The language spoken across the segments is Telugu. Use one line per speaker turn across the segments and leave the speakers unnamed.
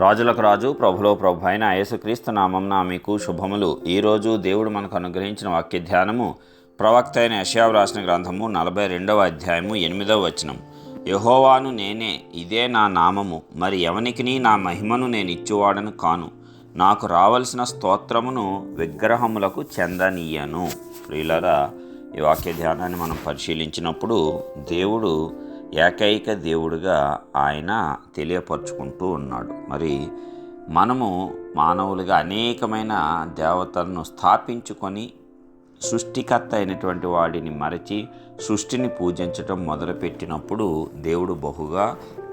రాజులకు రాజు ప్రభులో ప్రభు అయిన యేసుక్రీస్తు నామమున మీకు శుభములు. ఈరోజు దేవుడు మనకు అనుగ్రహించిన వాక్య ధ్యానము ప్రవక్త అయిన యెషయా వ్రాసిన గ్రంథము 42వ అధ్యాయము 8వ వచనం. యెహోవాను నేనే, ఇదే నా నామము, మరి ఎవనికిని నా మహిమను నేను ఇచ్చువాడను కాను. నాకు రావలసిన స్తోత్రమును విగ్రహములకు చెందనీయను. ప్రియులారా, ఈ వాక్య ధ్యానాన్ని మనం పరిశీలించినప్పుడు దేవుడు ఏకైక దేవుడిగా ఆయన తెలియపరుచుకుంటూ ఉన్నాడు. మరి మనము మానవులుగా అనేకమైన దేవతలను స్థాపించుకొని సృష్టికర్త అయినటువంటి వాడిని మరచి సృష్టిని పూజించటం మొదలుపెట్టినప్పుడు దేవుడు బహుగా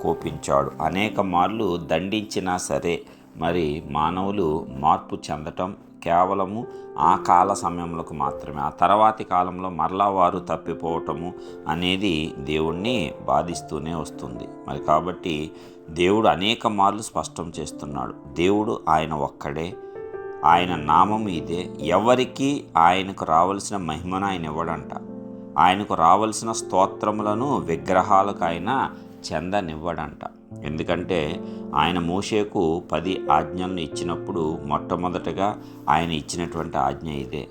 కోపించాడు. అనేక మార్లు దండించినా సరే మరి మానవులు మార్పు చెందటం కేవలము ఆ కాల సమయంలోకి మాత్రమే. ఆ తర్వాతి కాలంలో మరలా వారు తప్పిపోవటము అనేది దేవుణ్ణి బాధిస్తూనే వస్తుంది. మరి కాబట్టి దేవుడు అనేక మార్లు స్పష్టం చేస్తున్నాడు, దేవుడు ఆయన ఒక్కడే, ఆయన నామం ఇదే. ఎవరికి ఆయనకు రావలసిన మహిమను ఆయన ఇవ్వడంట. ఆయనకు రావలసిన స్తోత్రములను విగ్రహాలకు ఆయన చెందనివ్వడంట. ఎందుకంటే ఆయన మోషేకు 10 ఆజ్ఞలను ఇచ్చినప్పుడు మొట్టమొదటగా ఆయన ఇచ్చినటువంటి ఆజ్ఞ ఇదే,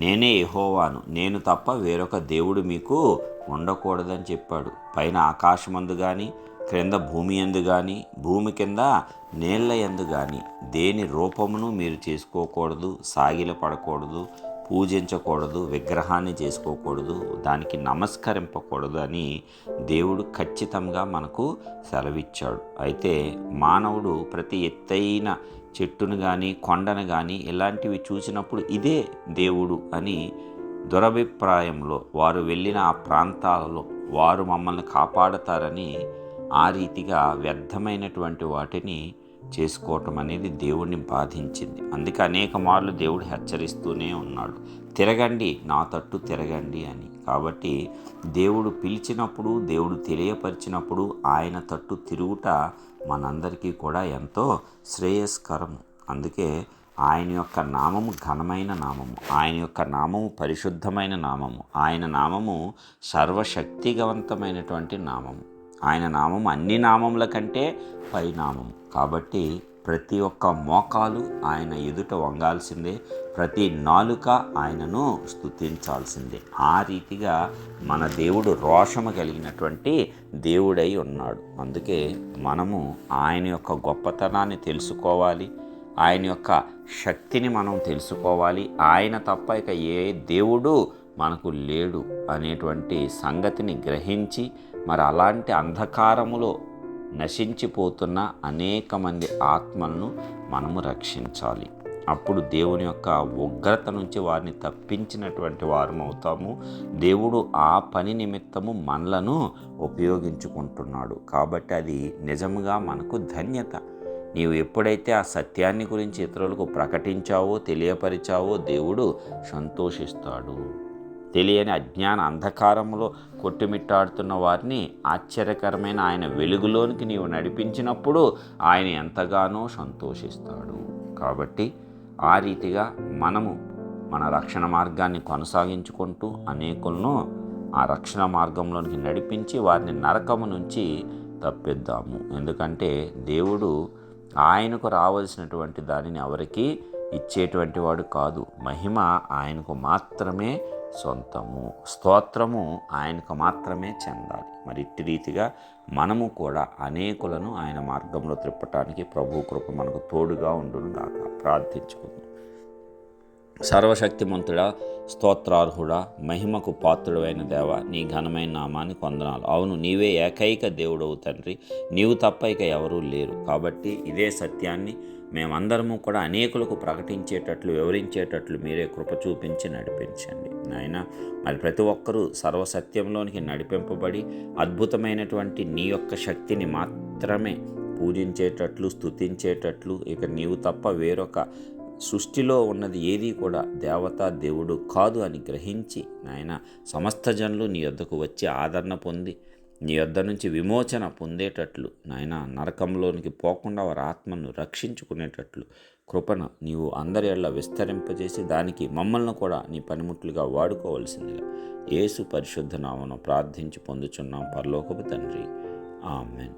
నేనే యెహోవాను, నేను తప్ప వేరొక దేవుడు మీకు ఉండకూడదని చెప్పాడు. పైన ఆకాశమందు కానీ, క్రింద భూమి యందు కానీ, భూమి కింద నీళ్ల యందు కానీ దేని రూపమును మీరు చేసుకోకూడదు, సాగిలపడకూడదు, పూజించకూడదు, విగ్రహాన్ని చేసుకోకూడదు, దానికి నమస్కరింపకూడదు అని దేవుడు ఖచ్చితంగా మనకు సెలవిచ్చాడు. అయితే మానవుడు ప్రతి ఎత్తైన చెట్టును కానీ, కొండను కానీ ఇలాంటివి చూసినప్పుడు ఇదే దేవుడు అని దురభిప్రాయంలో వారు వెళ్ళిన ఆ ప్రాంతాలలో వారు మమ్మల్ని కాపాడతారని ఆ రీతిగా వ్యర్థమైనటువంటి వాటిని చేసుకోవటం అనేది దేవుడిని బాధించింది. అందుకే అనేక మార్లు దేవుడు హెచ్చరిస్తూనే ఉన్నాడు, తిరగండి, నా తట్టు తిరగండి అని. కాబట్టి దేవుడు పిలిచినప్పుడు, దేవుడు తెలియపరిచినప్పుడు ఆయన తట్టు తిరుగుట మనందరికీ కూడా ఎంతో శ్రేయస్కరము. అందుకే ఆయన యొక్క నామము ఘనమైన నామము, ఆయన యొక్క నామము పరిశుద్ధమైన నామము, ఆయన నామము సర్వశక్తివంతమైనటువంటి నామము, ఆయన నామం అన్ని నామముల కంటే పైనామము. కాబట్టి ప్రతి ఒక్క మోకాలు ఆయన ఎదుట వంగాల్సిందే, ప్రతి నాలుక ఆయనను స్తుతించాల్సిందే. ఆ రీతిగా మన దేవుడు రోషము కలిగినటువంటి దేవుడై ఉన్నాడు. అందుకే మనము ఆయన యొక్క గొప్పతనాన్ని తెలుసుకోవాలి, ఆయన యొక్క శక్తిని మనం తెలుసుకోవాలి. ఆయన తప్ప ఇక ఏ దేవుడు మనకు లేడు అనేటువంటి సంగతిని గ్రహించి మరి అలాంటి అంధకారములో నశించిపోతున్న అనేక మంది ఆత్మలను మనము రక్షించాలి. అప్పుడు దేవుని యొక్క ఉగ్రత నుంచి వారిని తప్పించినటువంటి వారం అవుతాము. దేవుడు ఆ పని నిమిత్తము మనలను ఉపయోగించుకుంటున్నాడు. కాబట్టి అది నిజంగా మనకు ధన్యత. నీవు ఎప్పుడైతే ఆ సత్యాన్ని గురించి ఇతరులకు ప్రకటించావో, తెలియపరిచావో దేవుడు సంతోషిస్తాడు. తెలియని అజ్ఞాన అంధకారంలో కొట్టుమిట్టాడుతున్న వారిని ఆశ్చర్యకరమైన ఆయన వెలుగులోనికి నీవు నడిపించినప్పుడు ఆయన ఎంతగానో సంతోషిస్తాడు. కాబట్టి ఆ రీతిగా మనము మన రక్షణ మార్గాన్ని కొనసాగించుకుంటూ అనేకులను ఆ రక్షణ మార్గంలోనికి నడిపించి వారిని నరకము నుంచి తప్పిద్దాము. ఎందుకంటే దేవుడు ఆయనకు రావాల్సినటువంటి దానిని ఎవరికి ఇచ్చేటువంటి వాడు కాదు. మహిమ ఆయనకు మాత్రమే సొంతము, స్తోత్రము ఆయనకు మాత్రమే చెందాలి. మరి ఇట్టి రీతిగా మనము కూడా అనేకులను ఆయన మార్గంలో త్రిప్పటానికి ప్రభు కృప మనకు తోడుగా ఉండును గాక. ప్రార్థించుకుందాం. సర్వశక్తిమంతుడా, స్తోత్రార్హుడా, మహిమకు పాత్రుడైన దేవ, నీ ఘనమైన నామాన్ని వందనాలు. అవును, నీవే ఏకైక దేవుడవు తండ్రి, నీవు తప్ప ఇక ఎవరూ లేరు. కాబట్టి ఇదే సత్యాన్ని మేమందరము కూడా అనేకులకు ప్రకటించేటట్లు, వివరించేటట్లు మీరే కృప చూపించి నడిపించండి నాయన. మరి ప్రతి ఒక్కరూ సర్వసత్యంలోనికి నడిపింపబడి అద్భుతమైనటువంటి నీ యొక్క శక్తిని మాత్రమే పూజించేటట్లు, స్తుతించేటట్లు, ఇక నీవు తప్ప వేరొక సృష్టిలో ఉన్నది ఏది కూడా దేవత దేవుడు కాదు అని గ్రహించి నాయన సమస్త జనులు నీ యొద్దకు వచ్చి ఆదరణ పొంది నీ యొద్ద నుంచి విమోచన పొందేటట్లు నాయన, నరకంలోనికి పోకుండా వారి ఆత్మను రక్షించుకునేటట్లు కృపను నీవు అందరి ఎడల విస్తరింపజేసి దానికి మమ్మల్ని కూడా నీ పనిముట్లుగా వాడుకోవలసిందిగా యేసు పరిశుద్ధ నామమున ప్రార్థించి పొందుచున్నాం పరలోకపు తండ్రి. ఆమెన్.